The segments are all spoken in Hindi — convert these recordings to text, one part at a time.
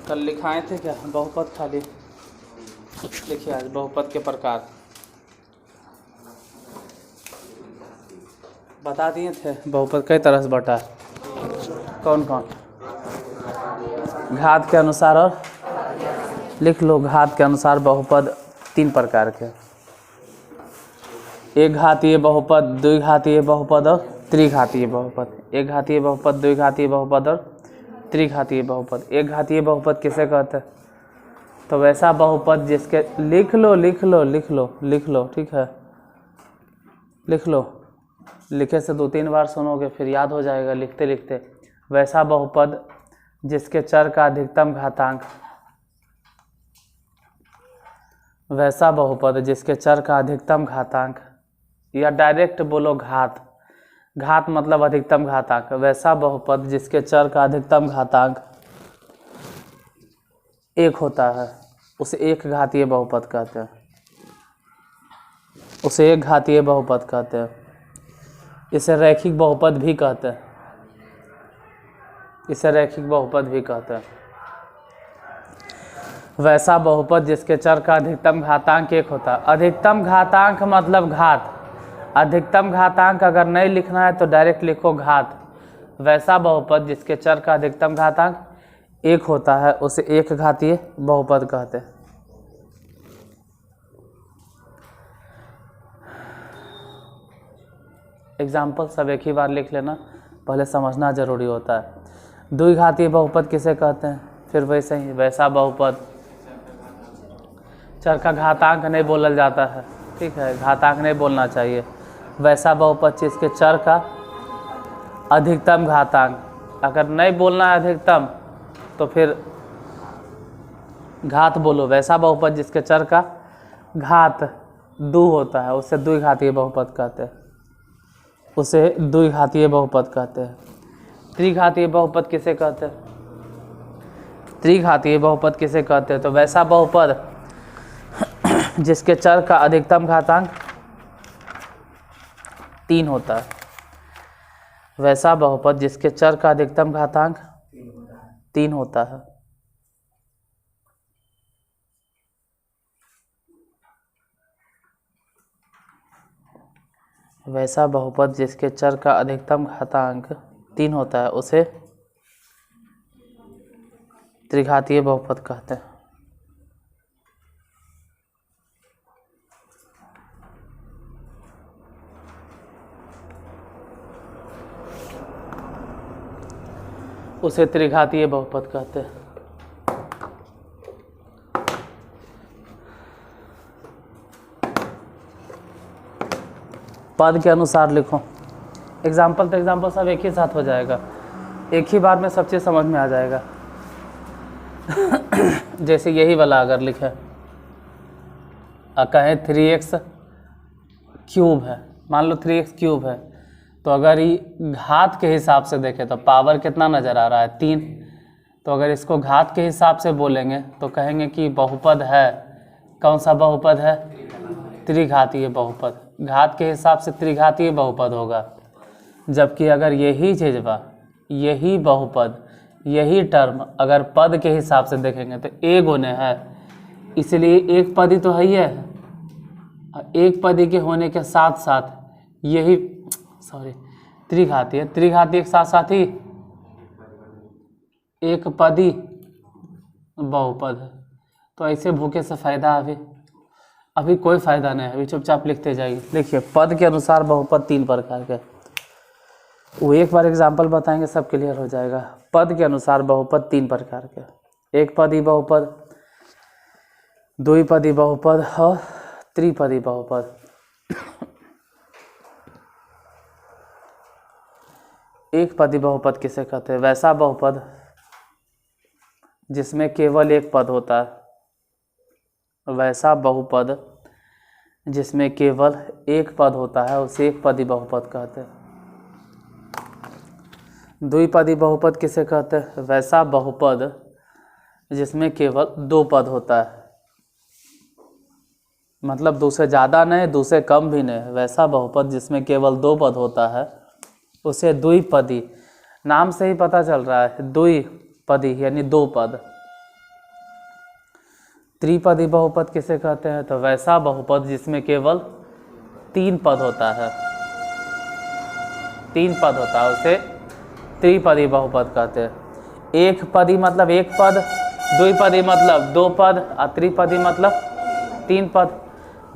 कल लिखाए थे क्या बहुपद खाली? लिखिए आज बहुपद के प्रकार बता दिए थे। बहुपद कई तरह से बटा है, कौन कौन? घात के अनुसार, और लिख लो घात के अनुसार बहुपद 3 प्रकार के, एक घातीय बहुपद, द्विघातीय बहुपद और त्रिघातीय बहुपद। एक घातीय बहुपद, द्विघातीय बहुपद और त्रिघातीय बहुपद। एक घातीय बहुपद किसे कहते हैं? तो वैसा बहुपद जिसके, लिख लो लिख लो लिख लो लिख लो, ठीक है, लिख लो। लिखे से 2-3 बार सुनोगे फिर याद हो जाएगा लिखते लिखते। वैसा बहुपद जिसके चर का अधिकतम घातांक, वैसा बहुपद जिसके चर का अधिकतम घातांक, या डायरेक्ट बोलो घात, घात मतलब अधिकतम घातांक। वैसा बहुपद जिसके चर का अधिकतम घातांक 1 होता है उसे एक घातीय बहुपद कहते हैं, उसे एक घातीय बहुपद कहते हैं। इसे रैखिक बहुपद भी कहते हैं, इसे रैखिक बहुपद भी कहते हैं। वैसा बहुपद जिसके चर का अधिकतम घातांक 1 होता है। अधिकतम घातांक मतलब घात, अधिकतम घातांक अगर नहीं लिखना है तो डायरेक्ट लिखो घात। वैसा बहुपद जिसके चर का अधिकतम घातांक 1 होता है उसे एक घातीय बहुपद कहते हैं। एग्जाम्पल सब एक ही बार लिख लेना, पहले समझना जरूरी होता है। द्विघातीय बहुपद किसे कहते हैं? फिर वैसे ही वैसा बहुपद, चर का घातांक नहीं बोलल जाता है, ठीक है, घातांक नहीं बोलना चाहिए। वैसा बहुपद जिसके चर का अधिकतम घातांक, अगर नहीं बोलना है अधिकतम तो फिर घात बोलो। वैसा बहुपद जिसके चर का घात 2 होता है उसे द्विघातीय बहुपद कहते हैं, उसे द्विघातीय बहुपद कहते हैं। त्रिघातीय बहुपद किसे कहते हैं? त्रिघातीय बहुपद किसे कहते हैं? तो वैसा बहुपद जिसके चर का अधिकतम घातांक 3 होता है। वैसा बहुपद जिसके चर का अधिकतम घातांक 3 होता है। वैसा बहुपद जिसके चर का अधिकतम घातांक 3 होता है उसे त्रिघातीय बहुपद कहते हैं। उसे त्रिघातीय बहुपद कहते हैं। पद के अनुसार लिखो। एग्जाम्पल तो एग्जाम्पल सब एक ही साथ हो जाएगा, एक ही बार में सब चीज़ समझ में आ जाएगा। जैसे यही वाला अगर लिखे कहें 3x क्यूब है, मान लो 3x क्यूब है, तो अगर ये घात के हिसाब से देखें तो पावर कितना नज़र आ रहा है? 3। तो अगर इसको घात के हिसाब से बोलेंगे तो कहेंगे कि बहुपद है, कौन सा बहुपद है? त्रिघातीय बहुपद। घात के हिसाब से त्रिघातीय बहुपद होगा। जबकि अगर यही चीज़ बा, यही बहुपद, यही टर्म अगर पद के हिसाब से देखेंगे तो ए गुने है, इसलिए एक पदी तो है ही है। एक पदी के होने के साथ साथ यही त्रिघातीय, त्रिघातीय के साथ साथ ही एक पदी बहुपद है। तो ऐसे भूखे से फायदा अभी कोई फायदा नहीं है, अभी चुपचाप लिखते जाइए। देखिए पद के अनुसार बहुपद 3 प्रकार के, वो एक बार एग्जाम्पल बताएंगे सब क्लियर हो जाएगा। पद के अनुसार बहुपद 3 प्रकार के, एक पदी बहुपद, द्विपदी बहुपद और त्रिपदी बहुपद। एक पदी बहुपद किसे कहते हैं? वैसा बहुपद जिसमें केवल एक पद होता है। वैसा बहुपद जिसमें केवल एक पद होता है उसे एक पदी बहुपद कहते हैं। द्विपदी बहुपद किसे कहते हैं? वैसा बहुपद जिसमें केवल 2 पद होता है, मतलब 2 से ज़्यादा नहीं, 2 से कम भी नहीं। वैसा बहुपद जिसमें केवल 2 पद होता है उसे द्विपदी, नाम से ही पता चल रहा है, द्विपदी यानी 2 पद। त्रिपदी बहुपद किसे कहते हैं? तो वैसा बहुपद जिसमें केवल 3 पद होता है, 3 पद होता है उसे त्रिपदी बहुपद कहते हैं। एक पदी मतलब एक पद, द्विपदी मतलब 2 पद और त्रिपदी मतलब 3 पद।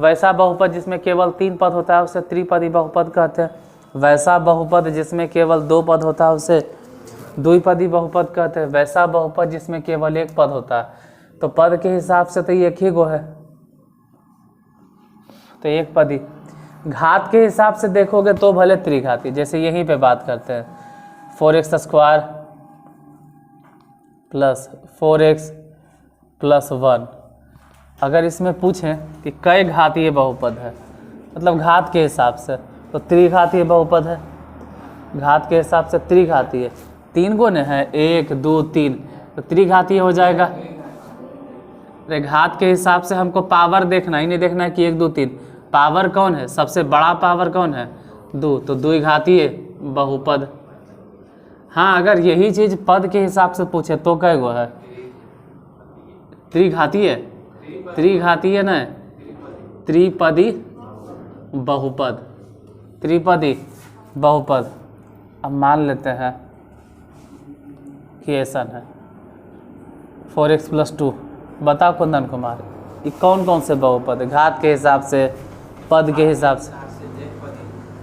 वैसा बहुपद जिसमें केवल 3 पद होता है उसे त्रिपदी बहुपद कहते हैं। वैसा बहुपद जिसमें केवल 2 पद होता है उसे द्विपदी बहुपद कहते हैं। वैसा बहुपद जिसमें केवल 1 पद होता है, तो पद के हिसाब से तो एक ही गो है, तो एक पदी। घात के हिसाब से देखोगे तो भले त्रिघाती, जैसे यहीं पे बात करते हैं 4x² प्लस 4x प्लस 1। अगर इसमें पूछें कि कई घातीय बहुपद है, मतलब घात के हिसाब से, तो त्रिघातीय बहुपद है। घात के हिसाब से त्रिघातीय, 3 गुने हैं, 1 2 3, तो त्रिघातीय हो जाएगा। अरे घात के हिसाब से हमको पावर देखना ही नहीं, देखना है कि 1 2 3, पावर कौन है, सबसे बड़ा पावर कौन है, 2, तो द्विघातीय बहुपद। हाँ, अगर यही चीज़ पद के हिसाब से पूछे तो कै गो है? त्रिघातीय, त्रिघातीय न, त्रिपदी बहुपद, त्रिपदी बहुपद। अब मान लेते हैं कि ऐसा है 4x प्लस 2। बताओ कुंदन कुमार, ये कौन कौन से बहुपद है घात के हिसाब से, पद के हिसाब से?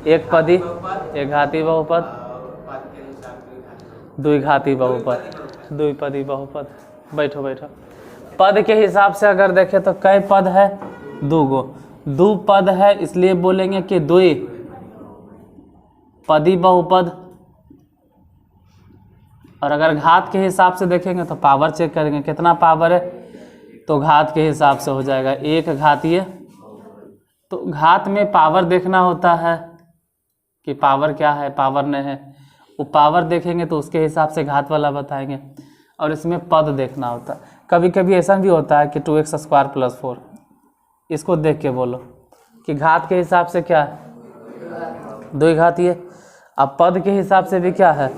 एक पदी, एक घाती बहुपद, द्विघाती बहुपद, द्विपदी बहुपद। बैठो बैठो। पद के हिसाब से अगर देखें तो कई पद है? 2 गो, 2 पद है, इसलिए बोलेंगे कि द्विपदी बहुपद। और अगर घात के हिसाब से देखेंगे तो पावर चेक करेंगे कितना पावर है, तो घात के हिसाब से हो जाएगा 1 घातीय। तो घात में पावर देखना होता है कि पावर क्या है, पावर नहीं है, वो पावर देखेंगे तो उसके हिसाब से घात वाला बताएंगे। और इसमें पद देखना होता है। कभी कभी ऐसा भी होता है कि 2x² प्लस 4, इसको देख के बोलो कि घात के हिसाब से क्या है, द्विघातीय। अब पद के हिसाब से भी क्या है,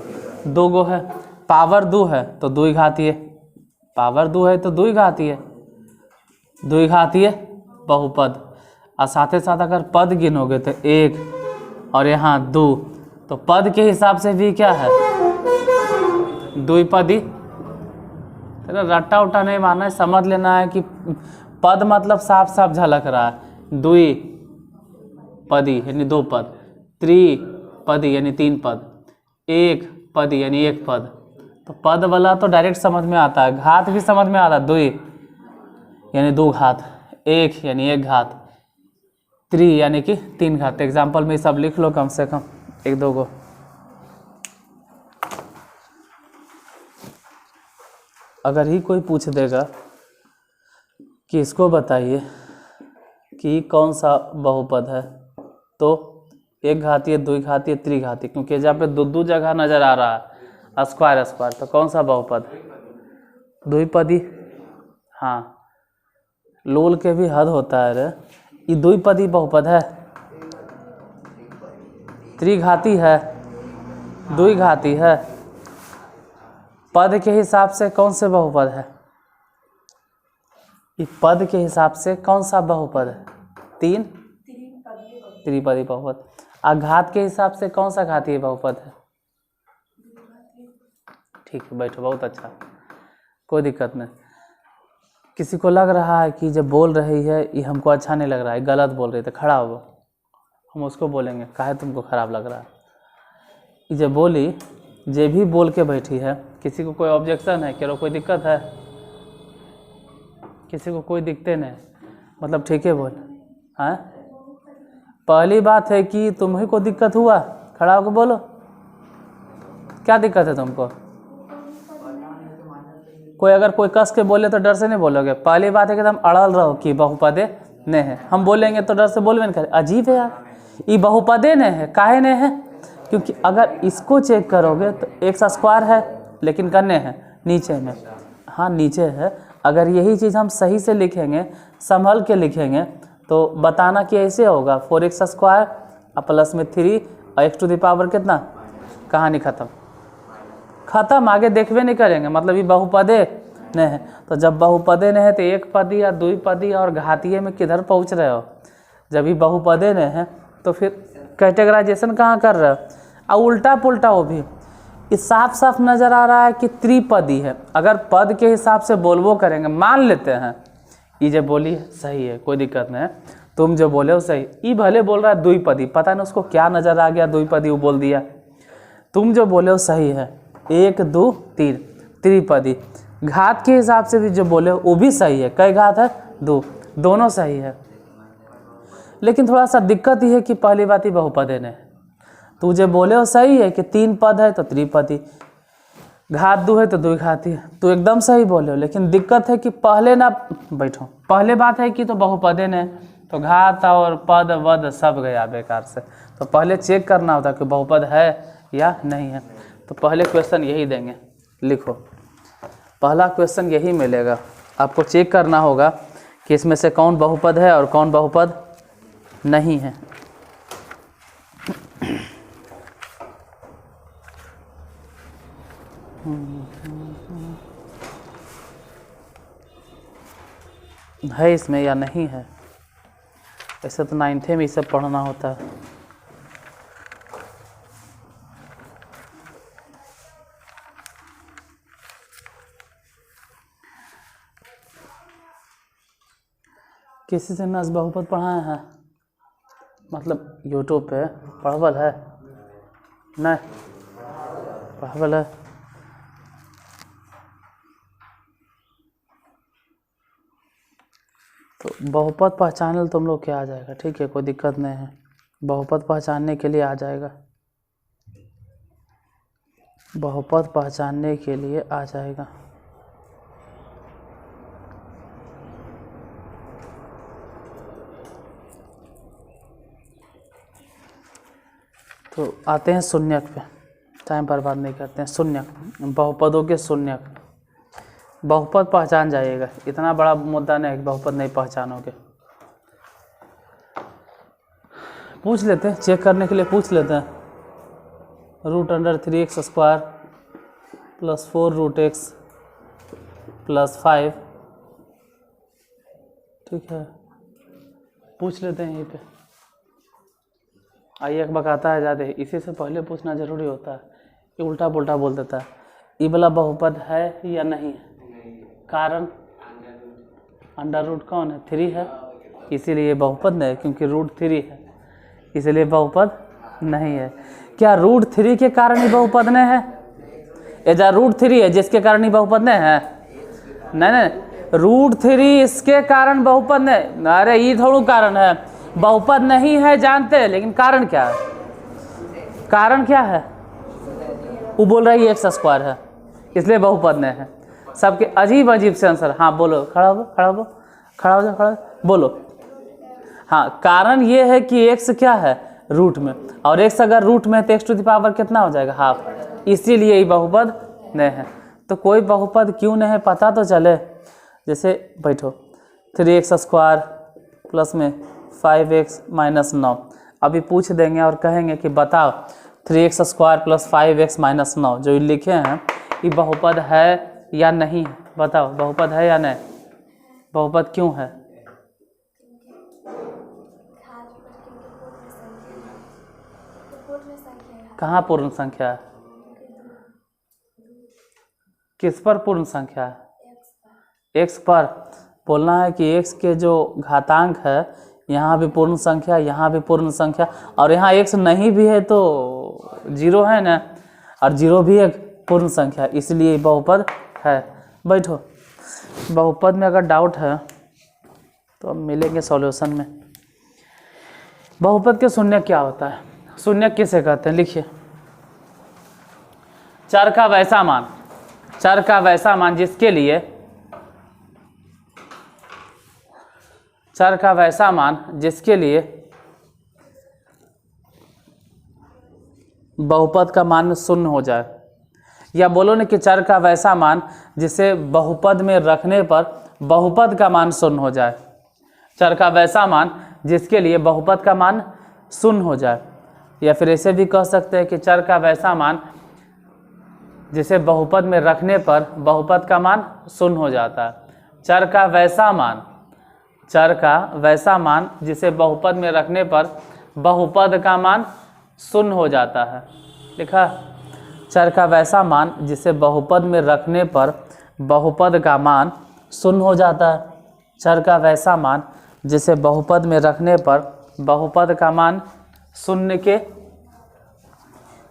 2 गो है, पावर 2 है तो द्विघातीय, पावर 2 है तो द्विघातीय, द्विघातीय बहुपद। और साथ ही साथ अगर पद गिनोगे तो 1 और यहाँ 2, तो पद के हिसाब से भी क्या है, द्विपदी। रट्टा उट्टा नहीं मारना है, समझ लेना है कि पद मतलब साफ साफ झलक रहा है। द्विपदी यानी 2 पद, त्रिपदी यानी 3 पद, एक पदी यानी 1 पद। तो पद वाला तो डायरेक्ट समझ में आता है, घात भी समझ में आता है। 2 यानी 2 घात, 1 यानी 1 घात, 3 यानी कि 3 घात। एग्जाम्पल में सब लिख लो कम से कम 1-2 गो। अगर ही कोई पूछ देगा कि इसको बताइए कि कौन सा बहुपद है, तो 1 घातीय, 2 घातीय, त्रिघातीय, क्योंकि जहाँ पे 2 जगह नजर आ रहा है स्क्वायर स्क्वायर, तो कौन सा बहुपद? द्विपदी। हाँ, लोल के भी हद होता है रे, ये द्विपदी बहुपद है, त्रिघाती है, द्विघाती है। पद के हिसाब से कौन से बहुपद है? ये पद के हिसाब से कौन सा बहुपद है? 3 त्रिपदी बहुपद। और घात के हिसाब से कौन सा घातीय बहुपद है? ठीक है, बैठो, बहुत अच्छा, कोई दिक्कत नहीं। किसी को लग रहा है कि जब बोल रही है ये हमको अच्छा नहीं लग रहा है, गलत बोल रही, तो खड़ा हो, हम उसको बोलेंगे काहे तुमको खराब लग रहा है। ये जब बोली, जे भी बोल के बैठी है, किसी को कोई ऑब्जेक्शन है, करो कोई दिक्कत है? किसी को कोई दिक्कत नहीं, मतलब ठीक है बोल। हाँ, पहली बात है कि तुम्हें को दिक्कत हुआ, खड़ा होकर बोलो, क्या दिक्कत है तुमको? कोई अगर कोई कस के बोले तो डर से नहीं बोलोगे। पहली बात है कि तुम अड़ल रहो कि बहुपदे नहीं है, हम बोलेंगे तो डर से बोलवे नहीं करे। अजीब है यार, ये बहुपदे नहीं है, काहे नहीं है? क्योंकि अगर इसको चेक करोगे तो x² है, लेकिन कन्ने है नीचे में, हाँ नीचे है। अगर यही चीज़ हम सही से लिखेंगे, संभल के लिखेंगे, तो बताना कि ऐसे होगा 4x² और प्लस में 3 और x टू द पावर कितना, कहानी खत्म, खत्म, आगे देखबे नहीं करेंगे। मतलब ये बहुपदे नहीं है। तो जब बहुपदे नहीं है तो एक पदी या द्विपदी और घातीय में किधर पहुंच रहे हो? जब ही बहुपदे नहीं है तो फिर कैटेगराइजेशन कहाँ कर रहे हो? और उल्टा पुल्टा वो भी इस साफ साफ नज़र आ रहा है कि त्रिपदी है। अगर पद के हिसाब से बोलबो करेंगे, मान लेते हैं ये जो बोली है सही है, कोई दिक्कत नहीं है, तुम जो बोले हो सही, ये भले बोल रहा है द्विपदी, पता नहीं उसको क्या नज़र आ गया, द्विपदी वो बोल दिया। तुम जो बोले हो सही है, 1 2 3 त्रिपदी। घात के हिसाब से भी जो बोले हो वो भी सही है। कई घात है? 2, दोनों सही है। लेकिन थोड़ा सा दिक्कत ये है कि पहली बात ही बहुपदे ने, तू जो बोले हो सही है कि 3 पद है तो त्रिपदी, घात 2 है तो द्विघाती है, तो एकदम सही बोले हो। लेकिन दिक्कत है कि पहले ना बैठो, पहले बात है कि तो बहुपदे ने, तो घात और पद वद सब गया बेकार से। तो पहले चेक करना होता कि बहुपद है या नहीं है। तो पहले क्वेश्चन यही देंगे, लिखो पहला क्वेश्चन यही मिलेगा। आपको चेक करना होगा कि इसमें से कौन बहुपद है और कौन बहुपद नहीं है। है इसमें या नहीं है? ऐसे तो 9th में ये सब पढ़ना होता है। किसी से नस बहुपद पढ़ाए हैं? मतलब यूट्यूब पे पढ़वल है? नहीं पढ़वल है। तो बहुपद पहचानने तुम लोग क्या आ जाएगा, ठीक है, कोई दिक्कत नहीं है। बहुपद पहचानने के लिए आ जाएगा, बहुपद पहचानने के लिए आ जाएगा। तो आते हैं शून्यक पे, टाइम बर्बाद नहीं करते हैं। शून्यक, बहुपदों के शून्यक। बहुपद पहचान जाइएगा, इतना बड़ा मुद्दा नहीं है कि बहुपद नहीं पहचानोगे। पूछ लेते हैं, चेक करने के लिए पूछ लेते हैं। √3x² + 4√x + 5, ठीक है, पूछ लेते हैं यहीं पे। आइए एक बकाता है ज़्यादा, इसी से पहले पूछना जरूरी होता है, ये उल्टा पुल्टा बोल देता है। ये वाला बहुपद है या नहीं है? कारण √, कौन है? 3 है, इसीलिए बहुपद नहीं है, क्योंकि √3 है, इसलिए बहुपद नहीं है। क्या √3 के कारण ही बहुपद नहीं है? या √3 है जिसके कारण ही बहुपद नहीं है? नहीं, √3 इसके कारण बहुपद नहीं। अरे ये थोड़ा कारण है, बहुपद नहीं है जानते हैं, लेकिन कारण क्या है? कारण क्या है? वो बोल रहा है x² है, इसलिए बहुपद नहीं है। सबके अजीब अजीब से आंसर। हाँ बोलो, खड़ा हो, खड़ा हो, खड़ा हो जाओ, खड़ा बोलो। हाँ, कारण ये है कि x क्या है? रूट में, और x अगर रूट में है तो x⁻ कितना हो जाएगा? ½ इसीलिए ये बहुपद नहीं है। तो कोई बहुपद क्यों नहीं है पता तो चले। जैसे बैठो, 3x² प्लस में 5x - 9, अभी पूछ देंगे और कहेंगे कि बताओ 3x² + 5x - 9 जो लिखे हैं ये बहुपद है या नहीं? बताओ बहुपद है या नहीं? बहुपद क्यों है? कहाँ पूर्ण संख्या है? किस पर पूर्ण संख्या है? x पर। बोलना है कि x के जो घातांक है, यहाँ भी पूर्ण संख्या, यहाँ भी पूर्ण संख्या, और यहाँ x नहीं भी है तो 0 है ना, और 0 भी एक पूर्ण संख्या, इसलिए बहुपद है। बैठो, बहुपद में अगर डाउट है तो अब मिलेंगे सॉल्यूशन में। बहुपद के शून्य क्या होता है? शून्य किसे कहते हैं? लिखिए, चर का वैसा मान, चर का वैसा मान जिसके लिए, चर का वैसा मान जिसके लिए बहुपद का मान 0 हो जाए, या बोलो ना कि चर का वैसा मान जिसे बहुपद में रखने पर बहुपद का मान 0 हो जाए। चर का वैसा मान जिसके लिए बहुपद का मान 0 हो जाए, या फिर ऐसे भी कह सकते हैं कि चर का वैसा मान जिसे बहुपद में रखने पर बहुपद का मान शून्य हो जाता है। चर का वैसा मान जिसे बहुपद में रखने पर बहुपद का मान शून्य हो जाता है। लिखा, चर का वैसा मान जिसे बहुपद में रखने पर बहुपद का मान शून्य हो जाता है। चर का वैसा मान जिसे बहुपद में रखने पर बहुपद का मान शून्य के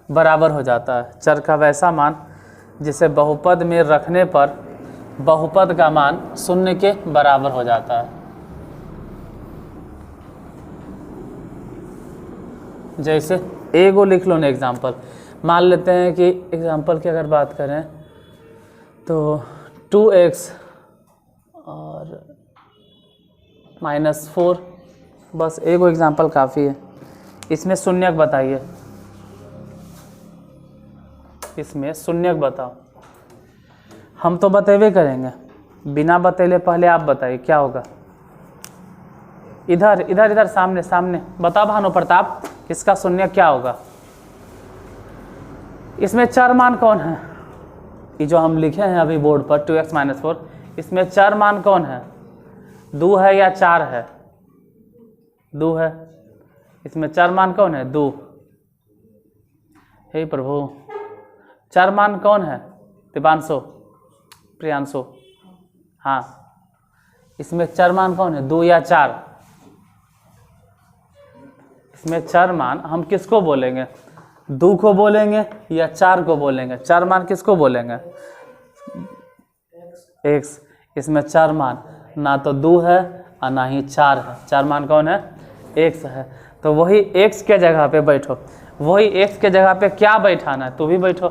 बराबर हो जाता है। चर का वैसा मान जिसे बहुपद में रखने पर बहुपद का मान शून्य के बराबर हो जाता है। जैसे एगो लिख लो ना एग्जाम्पल। मान लेते हैं कि एग्जाम्पल की अगर बात करें तो 2x और -4, बस एगो एग्जाम्पल काफ़ी है। इसमें शून्यक बताइए, इसमें शून्यक बताओ। हम तो बतेबे करेंगे, बिना बतेले पहले आप बताइए क्या होगा। इधर इधर इधर सामने सामने बताओ भानु प्रताप, इसका शून्यक क्या होगा। इसमें चर मान कौन है, ये जो हम लिखे हैं अभी बोर्ड पर 2x - 4, इसमें चर मान कौन है, 2 है या 4 है, 2 है। इसमें चर मान कौन है, 2। हे प्रभु, चर मान कौन है, दिवांशु, प्रियांशु, हाँ। इसमें चर मान कौन है, 2 या 4। इसमें चर मान हम किसको बोलेंगे, 2 को बोलेंगे या 4 को बोलेंगे। चर मान किसको बोलेंगे, x। इसमें चर मान ना तो 2 है और ना ही 4 है। चर मान कौन है, x है। तो वही x के जगह पे बैठो, वही x के जगह पे क्या बैठाना है, तू भी बैठो।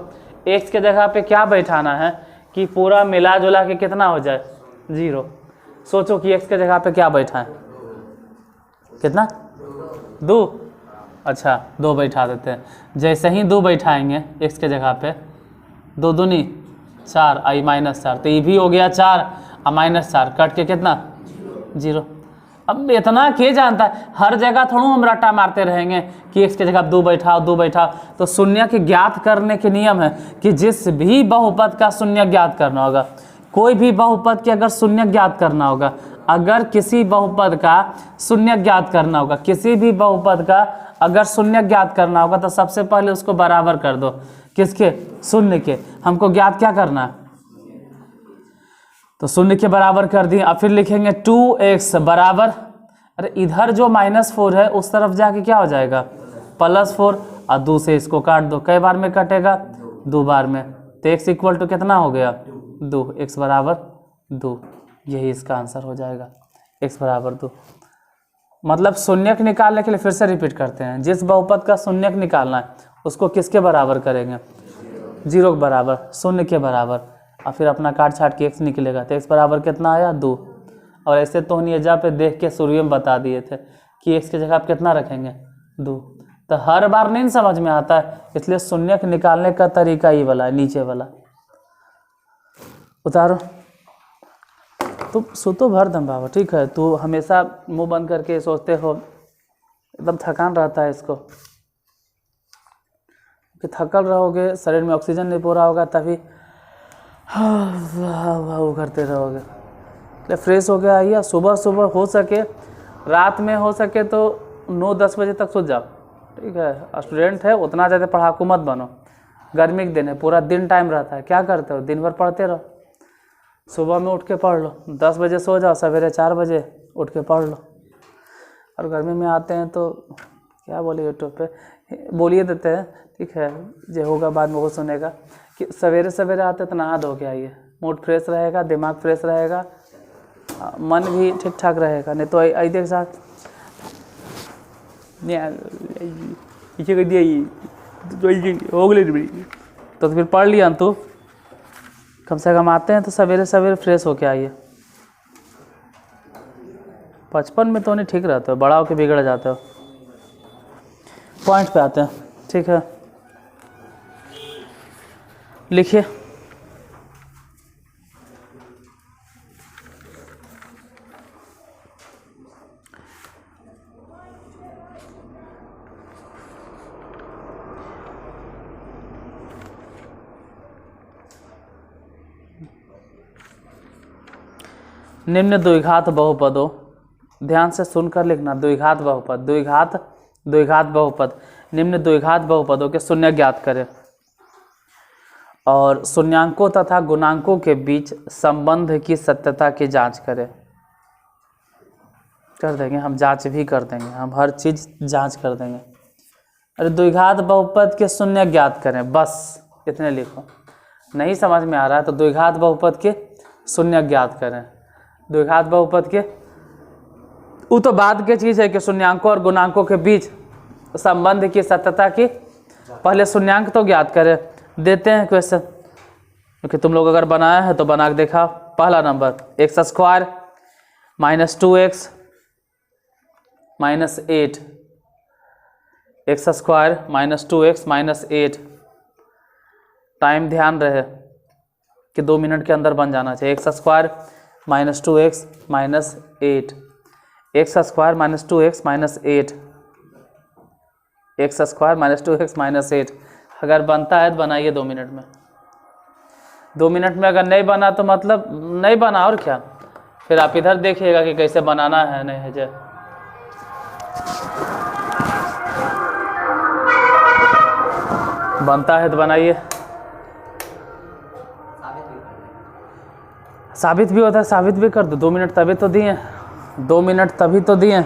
x के जगह पे क्या बैठाना है कि पूरा मिला जुला के कितना हो जाए, 0। सोचो कि x के जगह पे क्या बैठा है, कितना, 2। अच्छा 2 बैठा देते हैं। जैसे ही 2 बैठाएंगे x के जगह पे, 2 दूनी 4 आई -4, तो ये भी हो गया 4 और -4 कट के कितना, 0। अब इतना के जानता है, हर जगह थोड़ा हम रट्टा मारते रहेंगे कि x के जगह 2 बैठाओ 2 बैठाओ। तो शून्य के ज्ञात करने के नियम है कि जिस भी बहुपद का शून्य ज्ञात करना होगा, कोई भी बहुपद के अगर शून्य ज्ञात करना होगा, अगर किसी बहुपद का शून्य ज्ञात करना होगा, किसी भी बहुपद का अगर शून्य ज्ञात करना होगा, तो सबसे पहले उसको बराबर कर दो, किसके, शून्य के। हमको ज्ञात क्या करना है, तो शून्य के बराबर कर दिए। अब फिर लिखेंगे 2x बराबर, अरे इधर जो -4 है उस तरफ जाके क्या हो जाएगा, +4, और 2 से इसको काट दो। कई बार में कटेगा, 2 बार में। तो x इक्वल टू कितना हो गया, 2। x बराबर 2, यही इसका आंसर हो जाएगा, x बराबर 2। मतलब शून्यक निकालने के लिए फिर से रिपीट करते हैं, जिस बहुपद का शून्यक निकालना है उसको किसके बराबर करेंगे, 0 के बराबर, शून्य के बराबर, और फिर अपना काट छाट के x निकलेगा। तो x बराबर कितना आया, 2। और ऐसे तो नियजा पे देख के शुरू में बता दिए थे कि x की जगह आप कितना रखेंगे, 2। तो हर बार नहीं समझ में आता है, इसलिए शून्यक निकालने का तरीका ये वाला है, नीचे वाला। उतारो, तुम सुतो भर दम बाबा, ठीक है। तू हमेशा मुंह बंद करके सोचते हो, एकदम थकान रहता है इसको, कि थकल रहोगे, शरीर में ऑक्सीजन नहीं पूरा होगा, तभी वाह करते रहोगे। इसलिए फ्रेश हो गया आइए, सुबह सुबह हो सके, रात में हो सके तो 9-10 बजे तक सो जाओ, ठीक है। स्टूडेंट है, उतना ज़्यादा पढ़ाकू मत बनो, गर्मी के दिन है, पूरा दिन टाइम रहता है, क्या करते हो, दिन भर पढ़ते रहो। सुबह में उठ के पढ़ लो, 10 बजे सो जाओ, सवेरे 4 बजे उठ के पढ़ लो। और गर्मी में आते हैं तो क्या बोले, यूट्यूब पे बोलिए देते हैं, ठीक है, जो होगा बाद में वो सुनेगा, कि सवेरे सवेरे आते तो नहा धो के आइए, मूड फ्रेश रहेगा, दिमाग फ्रेश रहेगा, मन भी ठीक ठाक रहेगा। नहीं तो आई देख साथ हो गई तो फिर पढ़ लिया तो कम से कम आते हैं तो सवेरे सवेरे फ्रेश होके आइए। 55 में तो नहीं ठीक रहते हो, बड़ा होके बिगड़ जाते हो। पॉइंट पे आते हैं, ठीक है, लिखिए। निम्न द्विघात बहुपदों, ध्यान से सुनकर लिखना, द्विघात बहुपद, द्विघात बहुपद, निम्न द्विघात बहुपदों के शून्य ज्ञात करें और शून्यांकों तथा गुणांकों के बीच संबंध की सत्यता की जांच करें। कर देंगे हम, जांच भी कर देंगे हम, हर चीज़ जांच कर देंगे। अरे द्विघात बहुपद के शून्य ज्ञात करें, बस इतने लिखो। नहीं समझ में आ रहा है तो द्विघात बहुपद के शून्य ज्ञात करें। द्विघात बहुपद के, वो तो बाद की चीज़ है कि शून्यांकों और गुणांकों के बीच संबंध की सत्यता की, पहले शून्यांक तो ज्ञात करें। देते हैं क्वेश्चन, क्योंकि तुम लोग अगर बनाया है तो बना के देखा। पहला number x² - 2x - 8, x² - 2x - 8। Time ध्यान रहे कि 2 मिनट के अंदर बन जाना चाहिए। x² - 2x - 8, x² - 2x - 8, x² - 2x - 8। अगर बनता है तो बनाइए 2 मिनट में। 2 मिनट में अगर नहीं बना तो मतलब नहीं बना, और क्या। फिर आप इधर देखिएगा कि कैसे बनाना है, नहीं है जो। बनता है तो बनाइए। साबित भी होता है, साबित भी कर दो। 2 मिनट तभी तो दिए, 2 मिनट तभी तो दिए।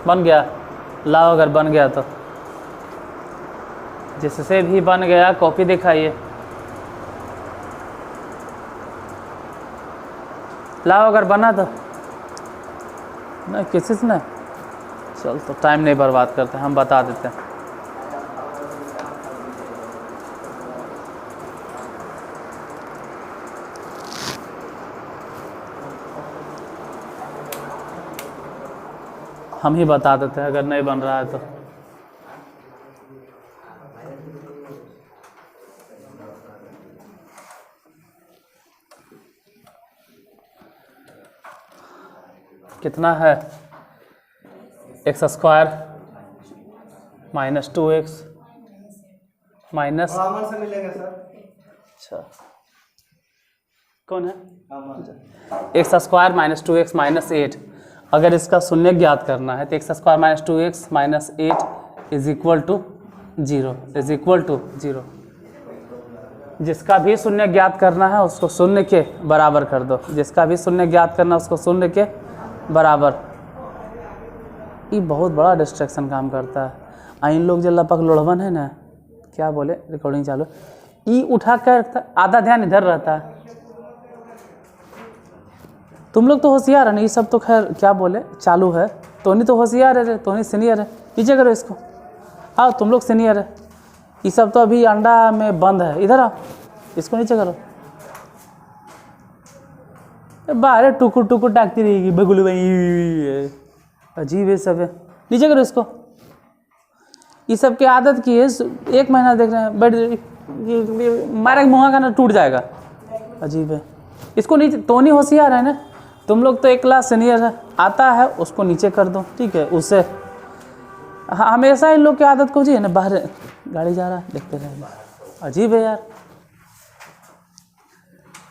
बन गया, लाओ अगर बन गया तो। जिससे भी बन गया कॉपी दिखाइए। लाओ अगर बना तो। नहीं किसी से नहीं, चल तो टाइम नहीं बर्बाद करते, हम बता देते हैं। हम ही बता देते हैं अगर नहीं बन रहा है तो। कितना है? x² - 2x माइनस, से मिलेगा सर। अच्छा कौन है? x² - 2x - 8। अगर इसका शून्य ज्ञात करना है तो x² - 2x - 8 = 0। जिसका भी शून्य ज्ञात करना है उसको शून्य के बराबर कर दो। जिसका भी शून्य ज्ञात करना है उसको शून्य के बराबर। ये बहुत बड़ा डिस्ट्रैक्शन काम करता है। इन लोग जो लपक लोड़वन है ना, क्या बोले, रिकॉर्डिंग चालू, ई उठा कर रखता, आधा ध्यान इधर रहता है। तुम लोग तो होशियार है ना, ये सब तो खैर क्या बोले चालू है। तोनी तो होशियार है, तोनी सीनियर है, पीछे करो इसको। आओ तुम लोग सीनियर है, ये सब तो अभी अंडा में बंद है। इधर आओ, इसको नीचे करो। बाहर टुकुर टुकुर टाकती रहेगी बगुल भाई, अजीब है सब है। नीचे करो इसको। ये सब की आदत की है, 1 महीना देख रहे हैं बैठ मारे मुँह का ना टूट जाएगा। अजीब है। इसको नीचे, तोनी होशियार है ना, तुम लोग तो 1 क्लास सीनियर है, आता है उसको नीचे कर दो, ठीक है। उससे हमेशा इन लोग की आदत को जी है ना, बाहर गाड़ी जा रहा है देखते रहेंगे। अजीब है यार।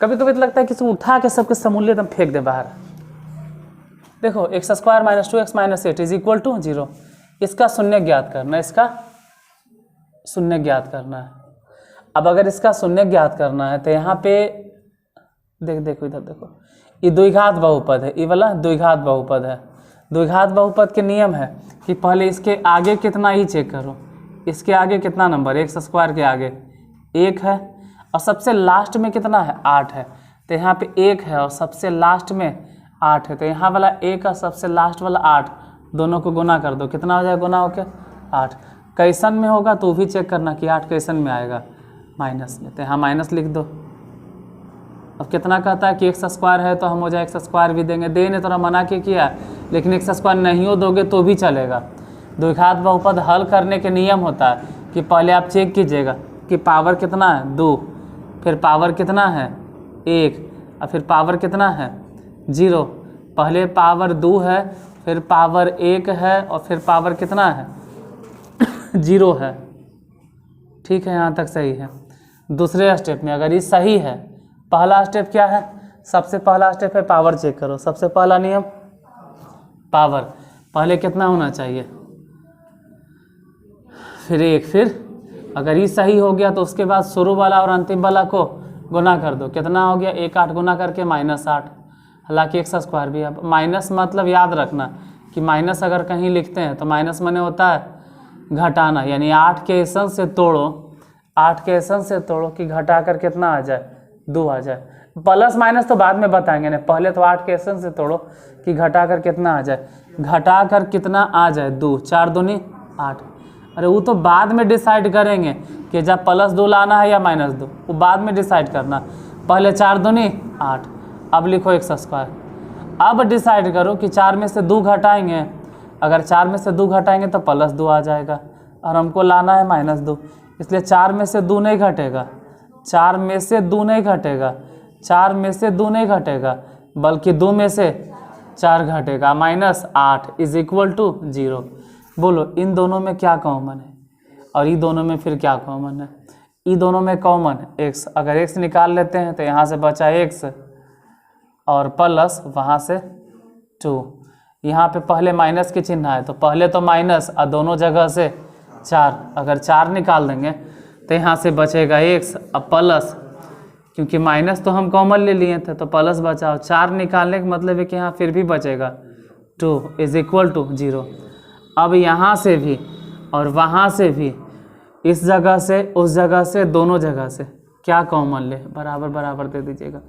कभी कभी तो लगता है किसी को उठा के सबके समूल्य एकदम फेंक दे बाहर। देखो x² - 2x - 8 = 0। इसका शून्य ज्ञात करना है, इसका शून्य ज्ञात करना है। अब अगर इसका शून्य ज्ञात करना है तो यहाँ पे देखो इधर देखो, ये द्विघात बहुपद है, ये वाला द्विघात बहुपद है। द्विघात बहुपद के नियम है कि पहले इसके आगे कितना ही चेक करो। इसके आगे कितना नंबर, x² के आगे 1 है और सबसे लास्ट में कितना है, 8 है। तो यहाँ पे 1 है और सबसे लास्ट में 8 है, तो यहाँ वाला 1 और सबसे लास्ट वाला 8, दोनों को गुना कर दो। कितना हो जाएगा गुना होके? 8। कैसन में होगा तो भी चेक करना कि 8 कैसन में आएगा, माइनस में, तो यहाँ माइनस लिख दो। अब कितना कहता है कि x² है तो हम हो जाए x² भी देंगे। दे ने थोड़ा मना के किया, लेकिन x² नहीं हो दोगे तो भी चलेगा। द्विघात बहुपद हल करने के नियम होता है कि पहले आप चेक कीजिएगा कि पावर कितना है, 2, फिर पावर कितना है, 1, और फिर पावर कितना है, 0, पहले पावर 2 है, फिर पावर 1 है और फिर पावर कितना है 0 है। ठीक है, यहाँ तक सही है। दूसरे स्टेप में अगर ये सही है, पहला स्टेप क्या है, सबसे पहला स्टेप है पावर चेक करो। सबसे पहला नियम पावर पहले कितना होना चाहिए, फिर 1, फिर अगर ये सही हो गया तो उसके बाद शुरू वाला और अंतिम वाला को गुना कर दो। कितना हो गया 1 8 गुना करके -8, हालांकि x² भी है। माइनस मतलब याद रखना कि माइनस अगर कहीं लिखते हैं तो माइनस माने होता है घटाना, यानी 8 के एसेंस से तोड़ो, 8 के एसेंस से तोड़ो कि घटा कर कितना आ जाए 2 आ जाए। प्लस माइनस तो बाद में बताएंगे ना, पहले तो 8 के एसेंस से तोड़ो कि घटा कर कितना आ जाए, घटा कर कितना आ जाए 2, 4 दूनी 8। अरे वो तो बाद में डिसाइड करेंगे कि जब +2 लाना है या -2, वो बाद में डिसाइड करना। पहले 4 दूनी 8, अब लिखो x²। अब डिसाइड करो कि 4 में से 2 घटाएंगे, अगर 4 में से 2 घटाएंगे तो +2 आ जाएगा और हमको लाना है -2, इसलिए 4 में से 2 नहीं घटेगा, 4 में से 2 नहीं घटेगा, 4 में से 2 नहीं घटेगा, बल्कि 2 में से 4 घटेगा। -8 = 0। बोलो इन दोनों में क्या कॉमन है और ये दोनों में फिर क्या कॉमन है। ये दोनों में कॉमन x, अगर x निकाल लेते हैं तो यहाँ से बचा x और प्लस वहाँ से 2। यहाँ पे पहले माइनस के चिन्ह है तो पहले तो माइनस और दोनों जगह से 4, अगर 4 निकाल देंगे तो यहाँ से बचेगा x और प्लस, क्योंकि माइनस तो हम कॉमन ले लिए थे तो प्लस बचा, 4 निकालने का मतलब है कि यहाँ फिर भी बचेगा 2 = 0। अब यहाँ से भी और वहाँ से भी, इस जगह से उस जगह से, दोनों जगह से क्या कॉमन ले, बराबर बराबर दे दीजिएगा।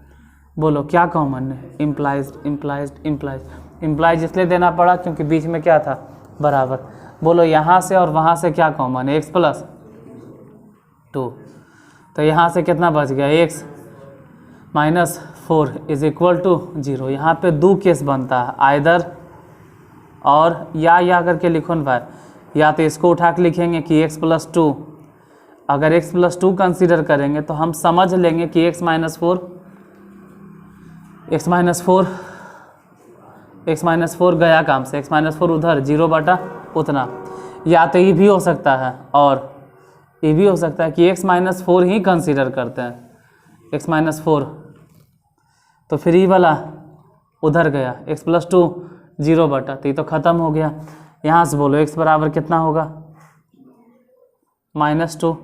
बोलो क्या कॉमन है, इम्प्लाइज इम्प्लाइज इम्प्लाइज इम्प्लाइज इसलिए देना पड़ा क्योंकि बीच में क्या था बराबर। बोलो यहाँ से और वहाँ से क्या कॉमन है, x + 2, तो यहाँ से कितना बच गया x -4 = 0। यहाँ पे 2 केस बनता है, आइदर और या करके लिखो ना भाई, या तो इसको उठा के लिखेंगे कि x + 2, अगर x + 2 कंसीडर करेंगे तो हम समझ लेंगे कि x -4 गया काम से, x -4 उधर 0 बटा उतना। या तो ये भी हो सकता है और ये भी हो सकता है कि x -4 ही कंसीडर करते हैं, x -4, तो फिर ये वाला उधर गया, x + 2 0 बटा, तो ये तो ख़त्म हो गया। यहाँ से बोलो x बराबर कितना होगा -2,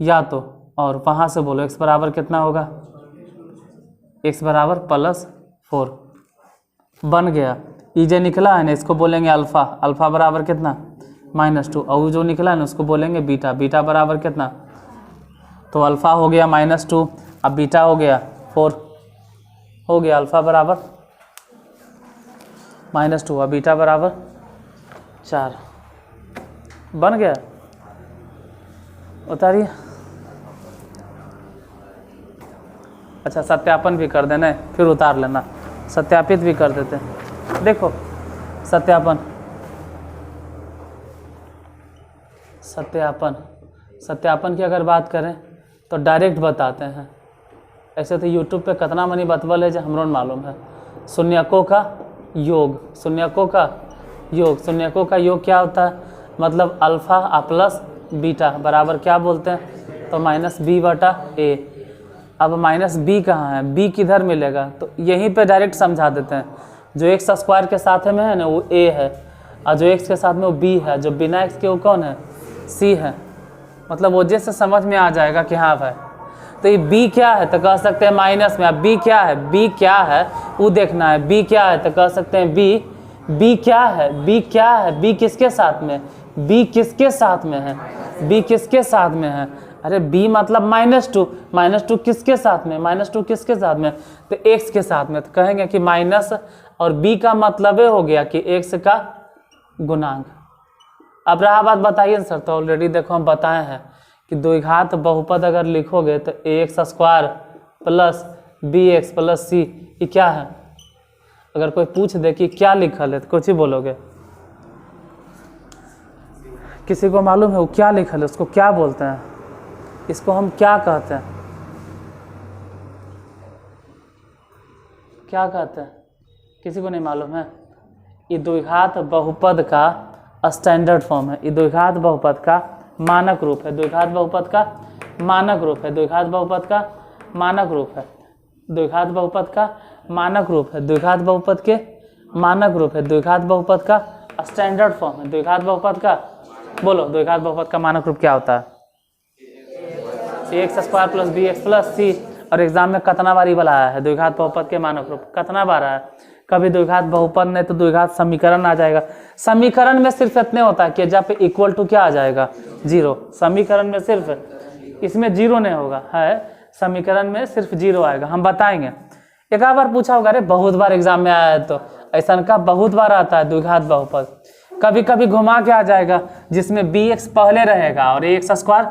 या तो, और वहाँ से बोलो x बराबर कितना होगा, x बराबर +4 बन गया। ये जो निकला है ना इसको बोलेंगे अल्फ़ा, अल्फ़ा बराबर कितना -2, और जो निकला है ना उसको बोलेंगे बीटा, बीटा बराबर कितना, तो अल्फ़ा हो गया -2, अब बीटा हो गया 4, हो गया अल्फ़ा बराबर -2 और बीटा बराबर 4 बन गया। उतारिए। अच्छा सत्यापन भी कर देना है, फिर उतार लेना, सत्यापित भी कर देते हैं। देखो सत्यापन, सत्यापन की अगर बात करें तो डायरेक्ट बताते हैं। ऐसे तो यूट्यूब पे कितना मनी बतवल है जो हमरो मालूम है। शून्यकों का योग, शून्यकों का योग क्या होता है, मतलब अल्फ़ा प्लस बीटा बराबर क्या बोलते हैं, तो -b/a। अब -b कहाँ है, b किधर मिलेगा, तो यहीं पे डायरेक्ट समझा देते हैं। जो x² के साथ में है ना वो a है, और जो x के साथ में वो b है, जो बिना x के वो कौन है, c है। मतलब वो जैसे समझ में आ जाएगा कि हाँ भाई, तो ये b क्या है तो कह सकते हैं माइनस में। अब b क्या है वो देखना है, b क्या है तो कह सकते हैं b क्या है, b किसके साथ में, b किसके साथ में है, अरे b मतलब -2 किसके साथ में, किसके साथ में, तो x के साथ में। तो कहेंगे कि माइनस और b का मतलब हो गया कि x का गुणांक। अब रहा बात, बताइए सर, तो ऑलरेडी देखो हम बताए हैं कि द्विघात बहुपद अगर लिखोगे तो ax² + bx + c, ये क्या है। अगर कोई पूछ दे कि क्या लिखल है तो कुछ ही बोलोगे, किसी को मालूम है वो क्या लिखल है, उसको क्या बोलते हैं, इसको हम क्या कहते हैं, क्या कहते हैं, किसी को नहीं मालूम है? ये द्विघात बहुपद का स्टैंडर्ड फॉर्म है, ये द्विघात बहुपद का मानक रूप है, द्विघात बहुपद का मानक रूप है, द्विघात बहुपद का मानक रूप है, द्विघात बहुपद का मानक रूप है, द्विघात बहुपद के मानक रूप है, द्विघात बहुपद का स्टैंडर्ड फॉर्म है, द्विघात बहुपद का, बोलो द्विघात बहुपद का मानक रूप क्या होता है? X square plus B X plus C. और एग्जाम में कितना बारी वाला आया है द्विघात बहुपद के मानक रूप, कितना बार आया है? कभी द्विघात बहुपद नहीं तो द्विघात समीकरण आ जाएगा। समीकरण में सिर्फ इतने होता है कि जब पे इक्वल टू क्या आ जाएगा, जीरो। समीकरण में सिर्फ, इसमें जीरो नहीं होगा, है समीकरण में सिर्फ जीरो आएगा, हम बताएंगे। एक बार पूछा होगा, अरे बहुत बार एग्जाम में आया है, तो ऐसा का बहुत बार आता है द्विघात बहुपद। कभी कभी घुमा के आ जाएगा जिसमें बी एक्स पहले रहेगा और एक्स स्क्वायर,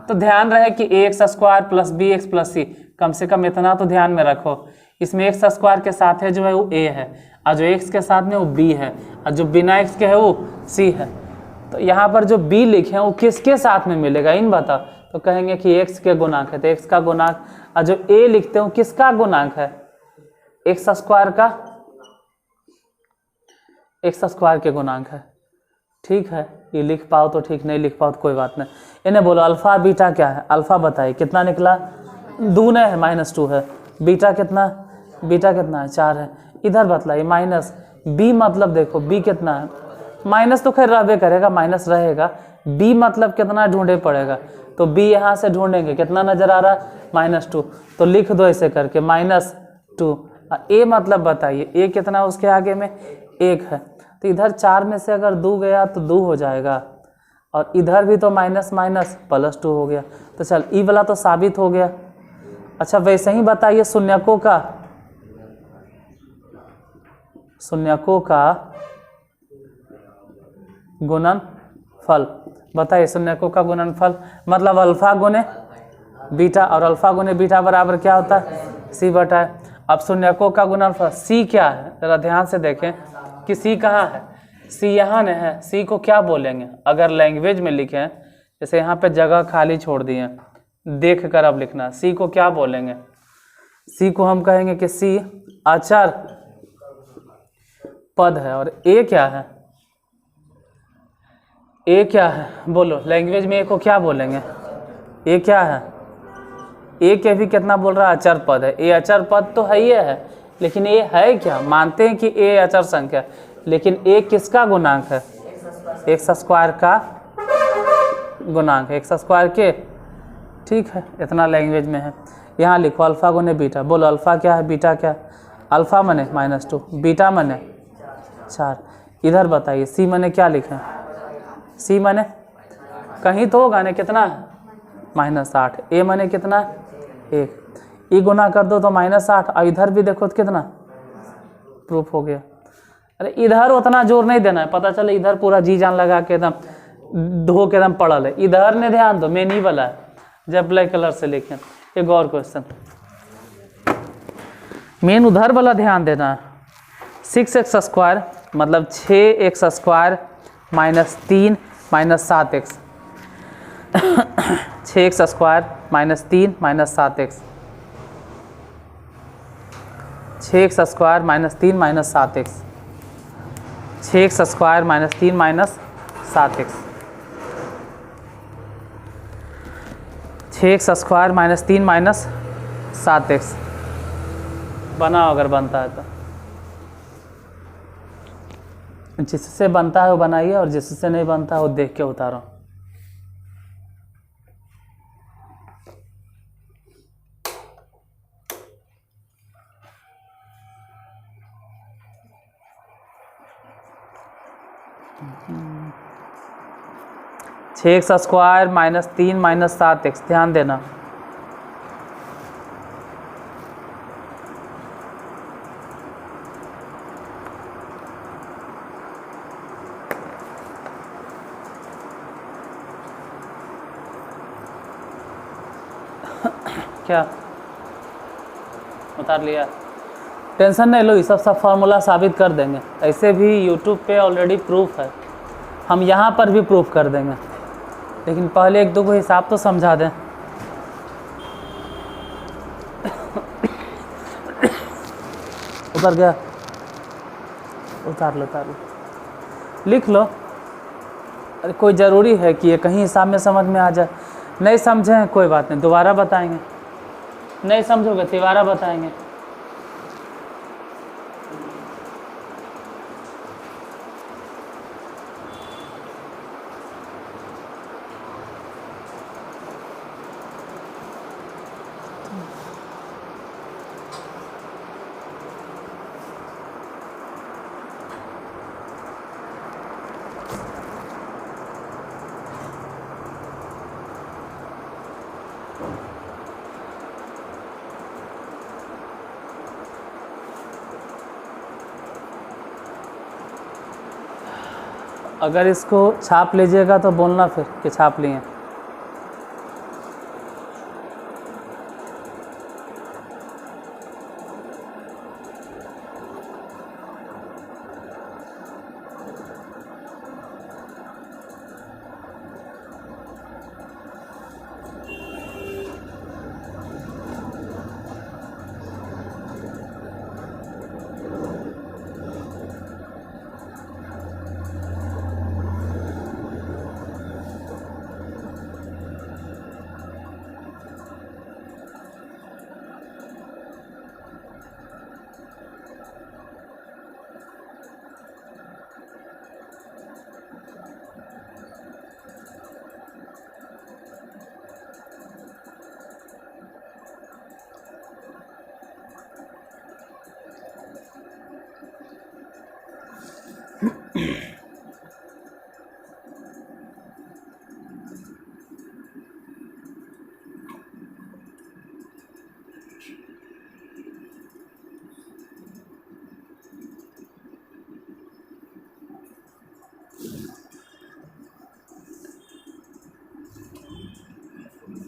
तो ध्यान रहे कि A X square plus B X plus C, कम से कम इतना तो ध्यान में रखो। इसमें एक्स स्क्वायर के साथ है जो है वो ए है, और जो एक्स के साथ में वो बी है, और जो बिना एक्स के है वो सी है। तो यहाँ पर जो बी लिखे हैं वो किसके साथ में मिलेगा इन बता, तो कहेंगे कि एक्स के गुणांक है, तो एक्स का गुणांक। और जो ए लिखते हो किसका गुणांक है, एक्स स्क्वायर का, एक्स स्क्वायर के गुणांक है। ठीक है, ये लिख पाओ तो ठीक, नहीं लिख पाओ तो कोई बात नहीं। इन्हें बोलो अल्फा बीटा क्या है, अल्फा बताइए कितना निकला, दूने है -2 है, बीटा कितना, बीटा कितना है 4 है। इधर बतलाइए माइनस बी, मतलब देखो बी कितना है, माइनस तो खैर रहबे करेगा, माइनस रहेगा, बी मतलब कितना ढूंढे पड़ेगा, तो बी यहाँ से ढूंढेंगे, कितना नजर आ रहा है -2, तो लिख दो ऐसे करके -2। ए मतलब बताइए ए कितना उसके आगे में 1 है, तो इधर 4 में से अगर 2 गया तो 2 हो जाएगा, और इधर भी तो माइनस माइनस +2 हो गया, तो चल ई वाला तो साबित हो गया। अच्छा वैसे ही बताइए शून्यकों का, शून्यकों का गुणनफल बताइए, शून्यकों का गुणनफल मतलब अल्फा गुने बीटा, और अल्फा गुने बीटा बराबर क्या होता है, सी बटा है। अब शून्यकों का गुणनफल सी क्या है, जरा ध्यान से देखें कि सी कहाँ है, सी यहाँ नहीं है, सी को क्या बोलेंगे अगर लैंग्वेज में लिखें, जैसे यहाँ पे जगह खाली छोड़ दिए, देख कर अब लिखना, सी को क्या बोलेंगे, सी को हम कहेंगे कि सी अचर पद है, और ए क्या है, ए क्या है, बोलो लैंग्वेज में ए को क्या बोलेंगे, ए क्या है, ए के भी कितना बोल रहा है, अचर पद है। ए अचर पद तो है ही है, लेकिन ए है क्या, मानते हैं कि ए अचर संख्या, लेकिन ए किसका गुणांक है, एक्स स्क्वायर का गुणांक है, एक्स स्क्वायर के। ठीक है, इतना लैंग्वेज में है। यहाँ लिखो अल्फा गुने बीटा, बोलो अल्फा क्या है, बीटा क्या है, अल्फा मने -2, बीटा मने 4। इधर बताइए सी मने क्या लिखें, सी मने कहीं तो होगा ना, कितना है -8, ए मने कितना 1, ई गुना कर दो तो -8, और इधर भी देखो तो कितना, प्रूफ हो गया। अरे इधर उतना जोर नहीं देना है, पता चले इधर पूरा जी जान लगा के एकदम धो के एकदम पड़ल है, इधर ने ध्यान दो, मेन ही वाला है, जब ब्लैक कलर से लिखें। एक और क्वेश्चन, मेन उधर वाला ध्यान देना है। 6x स्क्वायर मतलब 6x square -3 -7x 6x square -3 -7x 6x square -3 -7x 6x square -3 -7x 6x square -3 -7x बनाओ अगर बनता है तो, जिससे बनता है वो बनाइए, और जिससे नहीं बनता है वो देख के उतारो। छः एक्स स्क्वायर -3 -7x, ध्यान देना। क्या उतार लिया, टेंशन नहीं लो, ये सब फार्मूला साबित कर देंगे। ऐसे भी यूट्यूब पे ऑलरेडी प्रूफ है, हम यहाँ पर भी प्रूफ कर देंगे, लेकिन पहले एक दो को हिसाब तो समझा दें। उतर गया, उतार लो लिख लो। अरे कोई ज़रूरी है कि ये कहीं हिसाब में समझ में आ जाए। नहीं समझे कोई बात नहीं, दोबारा बताएंगे। नहीं समझोगे दोबारा बताएंगे। अगर इसको छाप लीजिएगा तो बोलना फिर कि छाप लिए।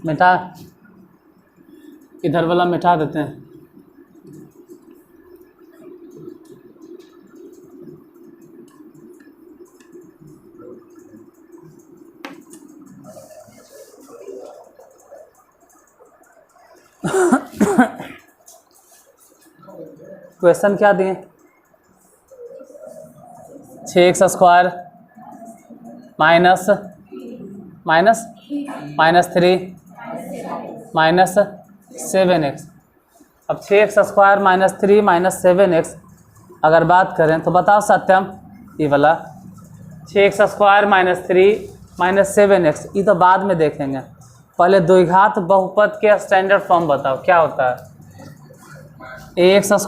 मिटा, इधर वाला मिटा देते हैं। क्वेश्चन क्या दिए? 6x² minus 3 minus 7x। अब 6x² माइनस 3 माइनस 7x अगर बात करें तो बताओ सत्यम, ये वाला 6x² माइनस 3 माइनस 7x ये तो बाद में देखेंगे, पहले द्विघात बहुपद के स्टैंडर्ड फॉर्म बताओ क्या होता है। ax²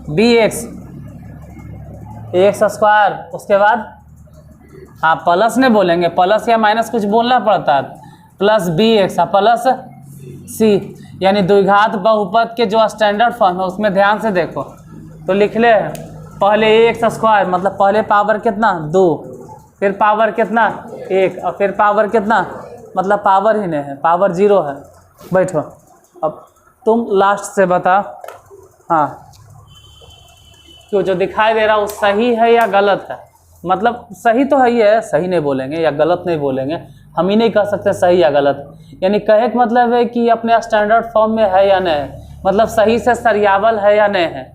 bx ax², उसके बाद हाँ प्लस नहीं बोलेंगे, प्लस या माइनस कुछ बोलना पड़ता है, प्लस bx प्लस c, यानी द्विघात बहुपद के जो स्टैंडर्ड फॉर्म है उसमें ध्यान से देखो तो लिख ले। पहले ax² मतलब पहले पावर कितना 2, फिर पावर कितना 1 और फिर पावर कितना, मतलब पावर ही नहीं है, पावर 0 है। बैठो अब तुम लास्ट से बता। हाँ क्यों जो दिखाई दे रहा है वो सही है या गलत है? मतलब सही तो है ही है, सही नहीं बोलेंगे या गलत नहीं बोलेंगे, हम ही नहीं कह सकते सही या गलत। यानी कहे का मतलब है कि अपने स्टैंडर्ड फॉर्म में है या नहीं है, मतलब सही से सरियावल है या नहीं है।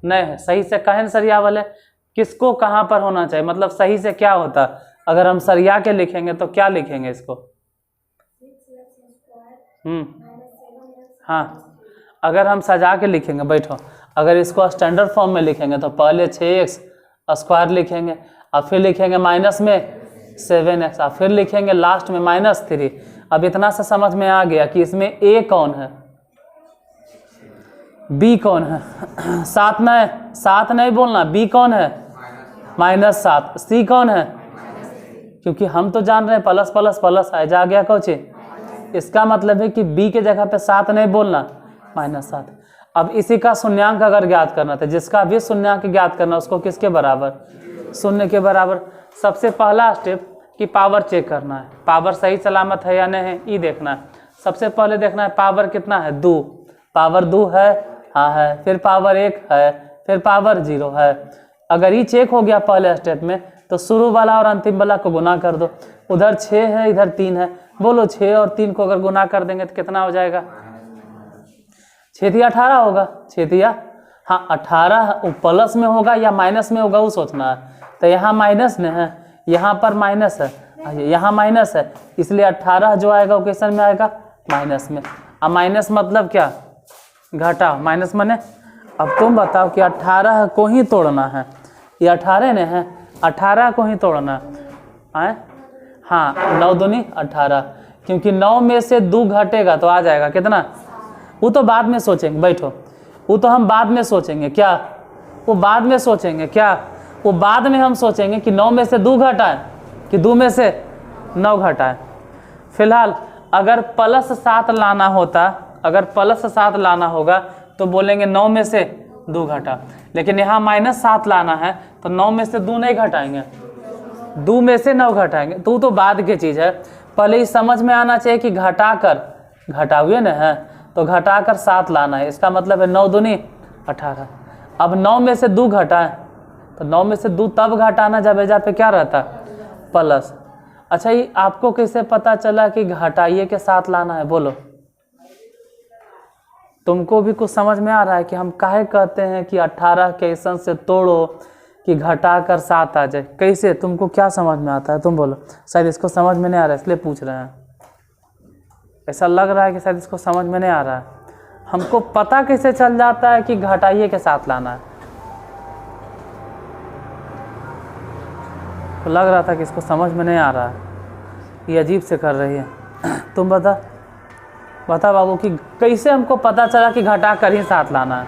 नहीं है, सही से कहें सरियावल है, किसको कहाँ पर होना चाहिए, मतलब सही से क्या होता है। अगर हम सरिया के लिखेंगे तो क्या लिखेंगे इसको? हाँ अगर हम सजा के लिखेंगे, बैठो अगर इसको स्टैंडर्ड फॉर्म में लिखेंगे तो पहले 6x² लिखेंगे और फिर लिखेंगे माइनस में 7x और फिर लिखेंगे लास्ट में -3। अब इतना सा समझ में आ गया कि इसमें a कौन है b कौन है। सात नहीं बोलना, b कौन है -7, c कौन है, क्योंकि हम तो जान रहे हैं प्लस प्लस प्लस आ जा गया कुछ, इसका मतलब है कि b के जगह पे 7 नहीं बोलना, -7। अब इसी का शून्यांक अगर ज्ञात करना था, जिसका भी शून्यांक ज्ञात करना उसको किसके बराबर, 0 के बराबर। सबसे पहला स्टेप कि पावर चेक करना है, पावर सही सलामत है या नहीं है ये देखना है। सबसे पहले देखना है पावर कितना है 2, पावर 2 है, हाँ है, फिर पावर 1 है, फिर पावर 0 है। अगर ये चेक हो गया पहले स्टेप में तो शुरू वाला और अंतिम वाला को गुना कर दो, उधर 6 है इधर 3 है, बोलो 6 और 3 को अगर गुना कर देंगे तो कितना हो जाएगा? 6 तिया 18 होगा। 6 तिया, हाँ 18 प्लस में होगा या माइनस में होगा वो सोचना है। तो यहाँ माइनस में है, यहाँ पर माइनस है, यहाँ माइनस है, इसलिए 18 जो आएगा वो क्वेश्चन में आएगा माइनस में। अब माइनस मतलब क्या? घटा। माइनस माने अब तुम बताओ कि 18 को ही तोड़ना है, ये 18 ने है, 18 को ही तोड़ना है। हाँ 9 दूनी 18, क्योंकि 9 में से 2 घटेगा तो आ जाएगा कितना? वो तो बाद में सोचेंगे, बैठो, वो तो हम बाद में सोचेंगे। क्या वो बाद में सोचेंगे? क्या वो बाद में हम सोचेंगे कि 9 में से 2 घटाएं कि 2 में से 9 घटाएं। फिलहाल अगर +7 लाना होता, अगर +7 लाना होगा तो बोलेंगे 9 में से 2 घटा, लेकिन यहाँ -7 लाना है तो 9 में से 2 नहीं घटाएंगे, 2 में से 9 घटाएंगे। तो बाद की चीज़ है, पहले ही समझ में आना चाहिए कि घटाकर, घटा हुए ना है तो घटाकर 7 लाना है, इसका मतलब है 9 दूनी 18। अब 9 में से 2 घटाएं तो 9 में से 2 तब घटाना जब एजा पे क्या रहता? प्लस। अच्छा ये आपको कैसे पता चला कि घटाइए के 7 लाना है? बोलो, तुमको भी कुछ समझ में आ रहा है कि हम काहे कहते हैं कि 18 क्वेश्चन से तोड़ो कि घटाकर 7 आ जाए? कैसे, तुमको क्या समझ में आता है? तुम बोलो। शायद इसको समझ में नहीं आ रहा है इसलिए पूछ रहे हैं। ऐसा लग रहा है कि शायद इसको समझ में नहीं आ रहा है। हमको पता कैसे चल जाता है कि घटाइए के 7 लाना है? तो लग रहा था कि इसको समझ में नहीं आ रहा है, ये अजीब से कर रही है। तुम बता बाबू कि कैसे हमको पता चला कि घटा कर ही 7 लाना है?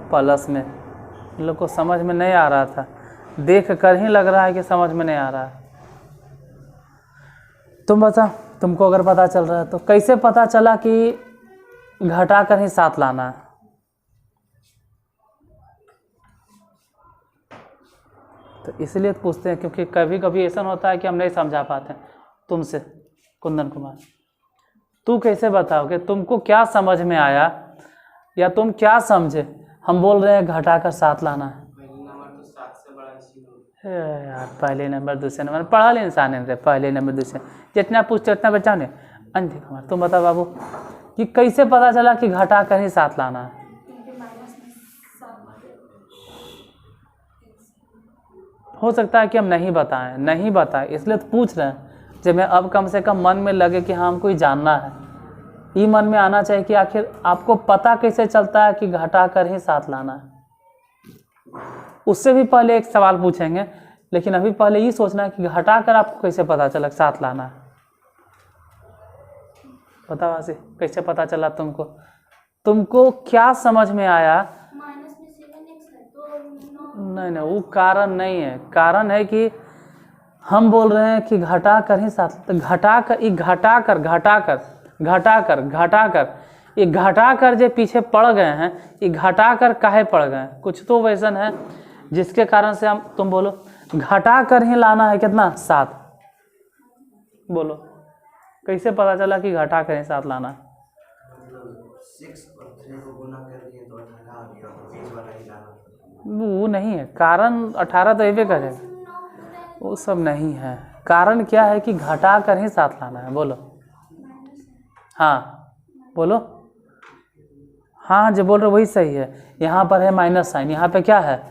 प्लस में इन लोग को समझ में नहीं आ रहा था, देख कर ही लग रहा है कि समझ में नहीं आ रहा है। तुम बता, तुमको अगर पता चल रहा है तो कैसे पता चला कि घटा कर ही 7 लाना है? तो इसलिए पूछते हैं क्योंकि कभी कभी ऐसा होता है कि हम नहीं समझा पाते। तुमसे कुंदन कुमार, तू कैसे बताओगे, तुमको क्या समझ में आया या तुम क्या समझे? हम बोल रहे हैं घटाकर 7 लाना है। पहले नंबर तो 7 से बड़ा ही यार पहले नंबर दूसरे नंबर पढ़ा ले इंसान है, पहले नंबर दूसरे जितना पूछते उतना बचाओ नहीं। अंधी कुमार तुम बता बाबू कि कैसे पता चला कि घटा कर ही 7 लाना है? हो सकता है कि हम नहीं बताएं इसलिए तो पूछ रहे हैं। जब मैं अब कम से कम मन में लगे कि हाँ हमको ही जानना है, ये मन में आना चाहिए कि आखिर आपको पता कैसे चलता है कि घटा कर ही 7 लाना है। उससे भी पहले एक सवाल पूछेंगे, लेकिन अभी पहले ये सोचना है कि घटा कर आपको कैसे पता चला 7 लाना है? बताओ आशी, कैसे पता चला तुमको? तुमको क्या समझ में आया? नहीं वो कारण नहीं है, कारण है कि हम बोल रहे हैं कि घटा कर ही 7, घटा कर ये घटा कर जो पीछे पड़ गए हैं, ये घटा कर काहे पड़ गए हैं? कुछ तो वैसन है जिसके कारण से हम, तुम बोलो, घटा कर ही लाना है कितना? 7। बोलो कैसे पता चला कि घटा कर ही 7 लाना है? 6 और 3 को गुना कर दिए तो 18 आ गया, तो 20 वाला ही लाना। वो नहीं है कारण, 18 तो ये करेगा, वो सब नहीं है। कारण क्या है कि घटा कर ही 7 लाना है? बोलो। हाँ बोलो। हाँ जो बोल रहे वही सही है। यहाँ पर है माइनस साइन, यहाँ पे क्या है?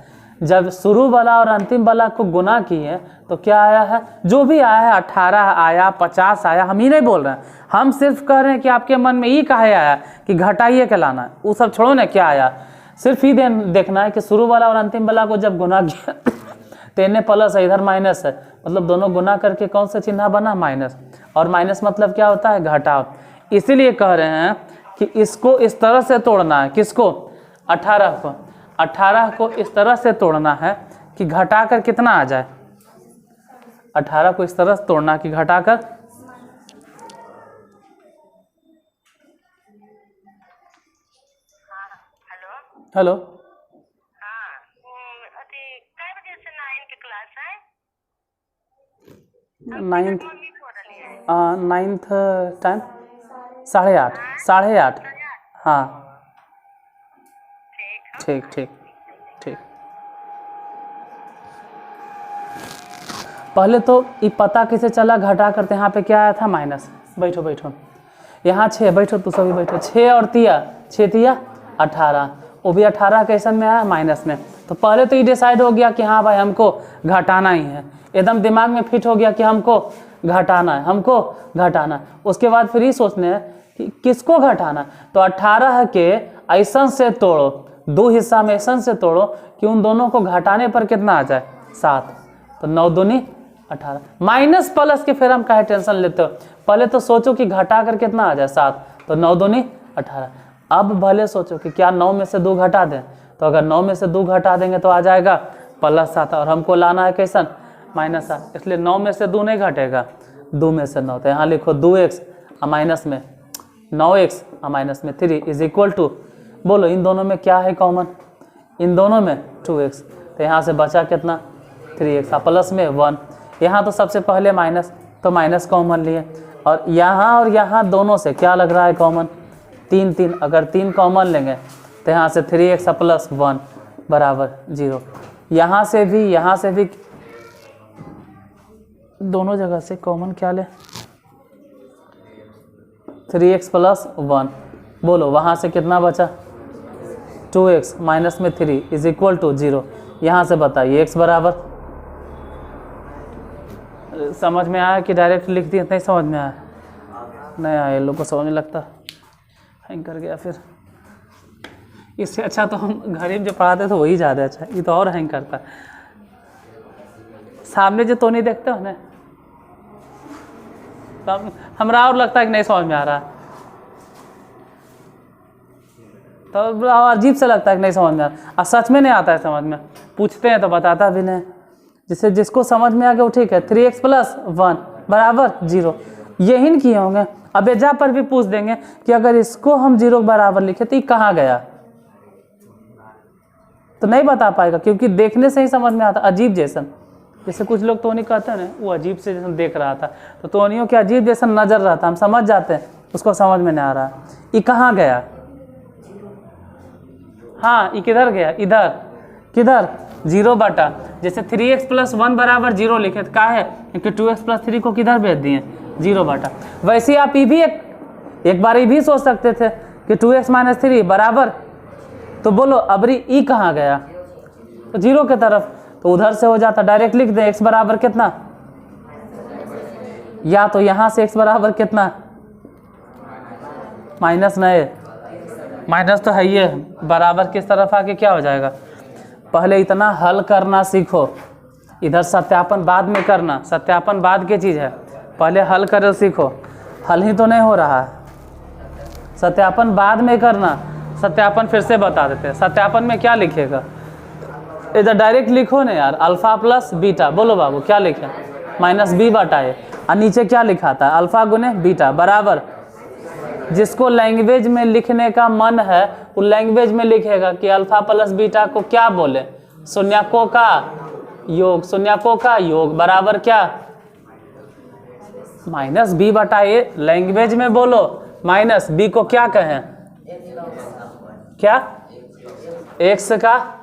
जब शुरू वाला और अंतिम वाला को गुना किए तो क्या आया है? जो भी आया है 18 आया, 50 आया, हम ही नहीं बोल रहे हैं, हम सिर्फ कह रहे हैं कि आपके मन में ये काहे आया कि घटाइए के लाना है। वो सब छोड़ो ना, क्या आया सिर्फ ही देखना है कि शुरू वाला और अंतिम वाला को जब गुना किया तो इन्हें प्लस है, इधर माइनस है, मतलब दोनों गुना करके कौन सा चिन्ह बना? माइनस। और माइनस मतलब क्या होता है? घटाव। इसीलिए कह रहे हैं कि इसको इस तरह से तोड़ना है। किसको? 18 को इस तरह से तोड़ना है कि घटा कर कितना आ जाए? 18 को इस तरह से तोड़ना कि घटा कर, हेलो हाँ, अथी कै बजे से 9 के क्लास है? 9th मम्मी बोल रही है 9th टाइम 8:30 हाँ ठीक। पहले तो ये पता कैसे चला, घटा करते यहाँ पे क्या आया था माइनस, बैठो बैठो यहाँ 6, बैठो तो सभी बैठो, 6 और 6 तिया 18, वो भी 18 कैसन में आया माइनस में। तो पहले तो ये डिसाइड हो गया कि हाँ भाई हमको घटाना ही है, एकदम दिमाग में फिट हो गया कि हमको घटाना है, हमको घटाना है। उसके बाद फिर ये सोचने हैं कि किसको घटाना, तो 18 के ऐसन से तोड़ो, 2 हिस्सा में ऐसन से तोड़ो कि उन दोनों को घटाने पर कितना आ जाए 7, तो 9 दूनी 18, माइनस प्लस के फिर हम काहे टेंशन लेते हो, पहले तो सोचो कि घटा कर कितना आ जाए 7, तो 9 दूनी 18। अब भले सोचो कि क्या 9 में से 2 घटा दें, तो अगर 9 में से 2 घटा देंगे तो आ जाएगा +7, और हमको लाना है कैसन -7, इसलिए 9 में से 2 नहीं घटेगा, 2 में से 9, तो यहाँ लिखो 2x माइनस में 9x माइनस में 3 इज इक्वल टू, बोलो इन दोनों में क्या है कॉमन, इन दोनों में 2x, तो यहाँ से बचा कितना 3x, प्लस में 1, यहाँ तो सबसे पहले माइनस, तो माइनस कॉमन लिए, और यहाँ दोनों से क्या लग रहा है कॉमन 3, अगर 3 कॉमन लेंगे तो यहाँ से 3x + 1 बराबर 0, यहाँ से भी दोनों जगह से कॉमन क्या ले 3x + 1, बोलो वहाँ से कितना बचा 2x माइनस में 3 इज इक्वल टू 0, यहाँ से बताइए x बराबर, समझ में आया कि डायरेक्ट लिख दिया, नहीं समझ में आया, नहीं आया, लोग को समझ में लगता हैंग कर गया। फिर इससे अच्छा तो हम घर में जो पढ़ाते थे वही ज़्यादा अच्छा, ये तो और हैंग करता है, सामने जो तो नहीं देखते हो ना, तो हमरा और लगता है कि नहीं समझ में आ रहा, तो अजीब से लगता है कि नहीं समझ में आ रहा, और सच में नहीं आता है समझ में, पूछते हैं तो बताता भी नहीं, जिसको समझ में आ गया वो ठीक है, 3x + 1 बराबर 0, यही किए होंगे। अब एजा पर भी पूछ देंगे कि अगर इसको हम 0 बराबर लिखे तो ये कहाँ गया, तो नहीं बता पाएगा, क्योंकि देखने से ही समझ में आता, अजीब जैसन, जैसे कुछ लोग तो नहीं कहते हैं ना वो अजीब से जैसन देख रहा था, तो तोनियों के अजीब जैसन नजर रहा था, हम समझ जाते हैं उसको समझ में नहीं आ रहा, ये कहाँ गया, हाँ ये किधर गया, इधर किधर 0 बटा, जैसे 3x + 1 बराबर 0 लिखे तो क्या है, क्योंकि 2x + 3 को किधर भेज दिए 0 बटा। वैसे आप ये भी एक बार ये भी सोच सकते थे कि 2x - 3 बराबर, तो बोलो अबरी ई कहाँ गया, तो 0 की तरफ, तो उधर से हो जाता, डायरेक्ट लिख दे x बराबर कितना, या तो यहाँ से x बराबर कितना माइनस, नहीं माइनस तो है ये, बराबर किस तरफ आके क्या हो जाएगा, पहले इतना हल करना सीखो, इधर सत्यापन बाद में करना, सत्यापन बाद की चीज़ है, पहले हल कर सीखो, हल ही तो नहीं हो रहा है, सत्यापन बाद में करना, सत्यापन फिर से बता देते हैं, सत्यापन में क्या लिखेगा, इधर डायरेक्ट लिखो ना यार, अल्फा + बीटा, बोलो बाबू क्या लिखे -b बटा ए, और नीचे क्या लिखा था अल्फा गुने बीटा बराबर, जिसको लैंग्वेज में लिखने का मन है वो लैंग्वेज में लिखेगा कि अल्फा + बीटा को क्या बोले, शून्यकों का योग, शून्यकों का योग बराबर क्या -b बटा ए, लैंग्वेज में बोलो, -b को क्या कहें, क्या x का,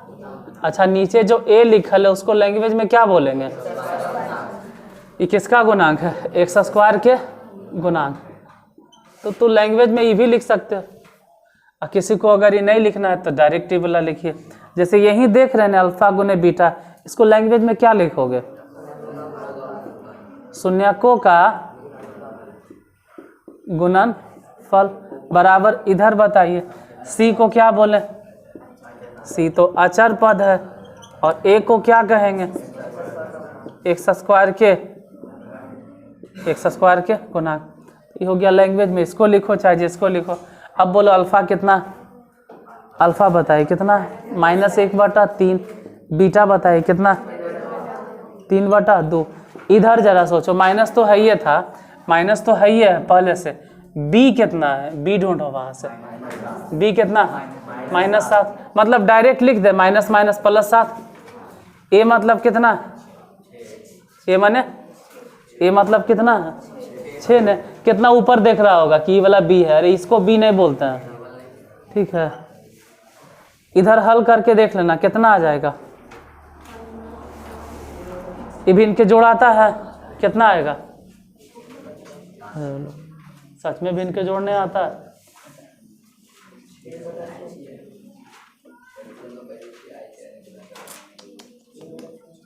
अच्छा नीचे जो a लिखल है उसको लैंग्वेज में क्या बोलेंगे, ये किसका गुणांक है, x² के गुणांक, तो लैंग्वेज में ये भी लिख सकते हो, और किसी को अगर ये नहीं लिखना है तो डायरेक्ट वाला लिखिए, जैसे यही देख रहे हैं अल्फा गुने बीटा, इसको लैंग्वेज में क्या लिखोगे, शून्यकों का गुणनफल बराबर, इधर बताइए c को क्या बोले, c तो अचर पद है, और a को क्या कहेंगे x² के गुणांक, ये हो गया लैंग्वेज में, इसको लिखो चाहे जिसको लिखो। अब बोलो अल्फा कितना, अल्फा बताइए कितना -1 बटा 3, बीटा बताइए कितना 3 बटा 2, इधर जरा सोचो, माइनस तो है ही था, माइनस तो है ही है पहले से, b कितना है, b ढूंढो वहाँ से, b कितना -7, मतलब डायरेक्ट लिख दे -+ 7, a मतलब कितना, a मतलब कितना है 6 ने, कितना ऊपर देख रहा होगा कि ये वाला b है, अरे इसको b नहीं बोलते हैं, ठीक है, इधर हल करके देख लेना कितना आ जाएगा, ये भी इनके जोड़ आता है, कितना आएगा? सच में भी इनके जोड़ नहीं आता है।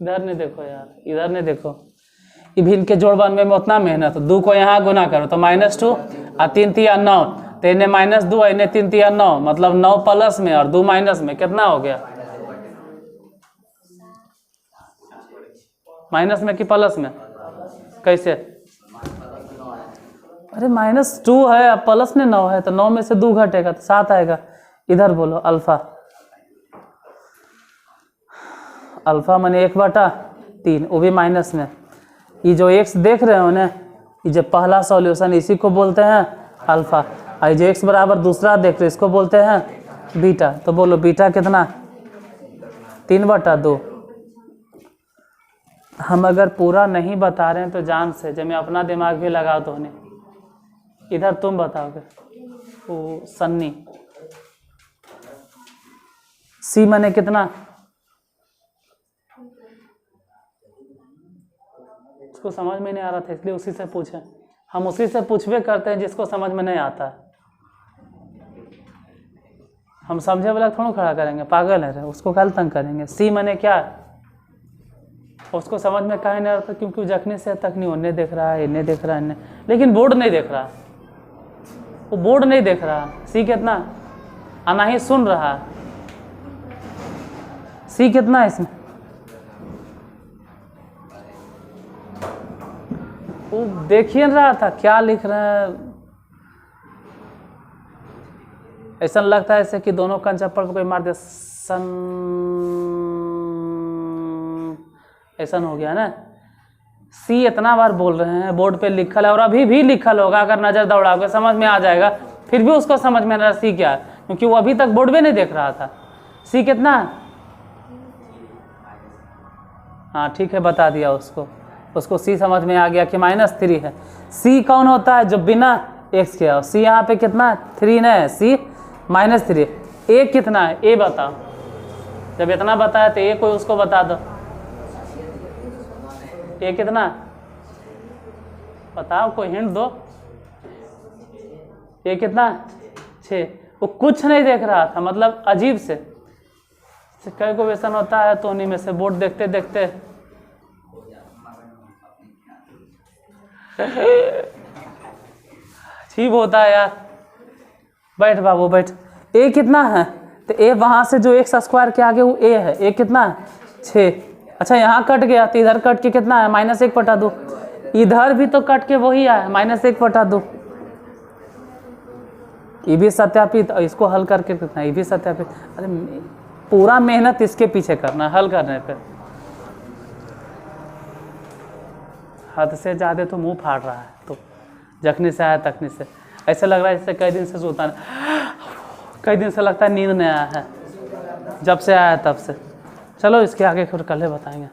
इधर नहीं देखो यार, इधर नहीं देखो, ये भी इनके जोड़ बनने में उतना मेहनत। 2 को यहाँ गुना करो तो -2 और 3 3 9, तो इन्हें -2 इन्हें 3 3 9, मतलब 9 प्लस में और 2 माइनस में कितना हो गया? माइनस में कि प्लस में? कैसे? अरे -2 है अब प्लस में 9 है तो 9 में से 2 घटेगा तो 7 आएगा। इधर बोलो अल्फा, अल्फा माने 1/3, वो भी माइनस में। ये जो x देख रहे हो ना, ये जो पहला सॉल्यूशन इसी को बोलते हैं अल्फा, और ये जो x बराबर दूसरा देख रहे हो इसको बोलते हैं बीटा। तो बोलो बीटा कितना? 3/2। हम अगर पूरा नहीं बता रहे हैं तो जान से, जब मैं अपना दिमाग भी लगा तो नहीं। इधर तुम बताओगे, वो सन्नी c माने कितना? इसको समझ में नहीं आ रहा था इसलिए उसी से पूछे। हम उसी से पूछवे करते हैं जिसको समझ में नहीं आता है। हम समझे वाला थोड़ा खड़ा करेंगे, पागल है, उसको कल तंग करेंगे। c माने क्या है? उसको समझ में काहे नहीं आता? क्योंकि वो जखने से तक नहीं, उन्हें देख रहा है, इन्हें देख रहा है, लेकिन बोर्ड नहीं देख रहा, वो बोर्ड नहीं देख रहा। c कितना? आना ही सुन रहा। c कितना है इसमें? वो देख ही रहा था क्या लिख रहे हैं। ऐसा लगता है ऐसे कि दोनों कान चप्पल को कोई मार दिया, सन ऐसा हो गया ना। सी इतना बार बोल रहे हैं, बोर्ड पे लिखल है और अभी भी लिखल होगा, अगर नज़र दौड़ाओगे समझ में आ जाएगा। फिर भी उसको समझ में आ रहा सी क्या है, क्योंकि वो अभी तक बोर्ड पे नहीं देख रहा था। सी कितना है? हाँ ठीक है, बता दिया उसको सी समझ में आ गया कि -3 है। सी कौन होता है? जो बिना x के। सी यहाँ पे कितना है? 3 न है, सी -3। ए कितना है? ए बताओ। जब इतना बताया तो ए कोई उसको बता दो। ए कितना? बताओ, कोई हिंट दो। ए कितना? 6। वो कुछ नहीं देख रहा था, मतलब अजीब से कई को व्यसन होता है तो उन्हीं में से बोर्ड देखते देखते अजीब होता है यार। बैठ बाबू बैठ। ए कितना है? तो ए वहां से जो x² के आगे वो ए है। ए कितना है? 6। अच्छा यहाँ कट गया तो इधर कट के कितना है? -1/2। इधर भी तो कट के वही आया, -1/2। ये भी सत्यापित, और इसको हल करके कितना? ये भी सत्यापित। अरे पूरा मेहनत इसके पीछे करना हल करने पे। हद से ज़्यादा तो मुंह फाड़ रहा है, तो जखनी से आया तखनी से ऐसे लग रहा है जैसे कई दिन से सोता है, कई दिन से लगता है नींद नहीं आया है, जब से आया तब से। चलो इसके आगे फिर कल बताएंगे।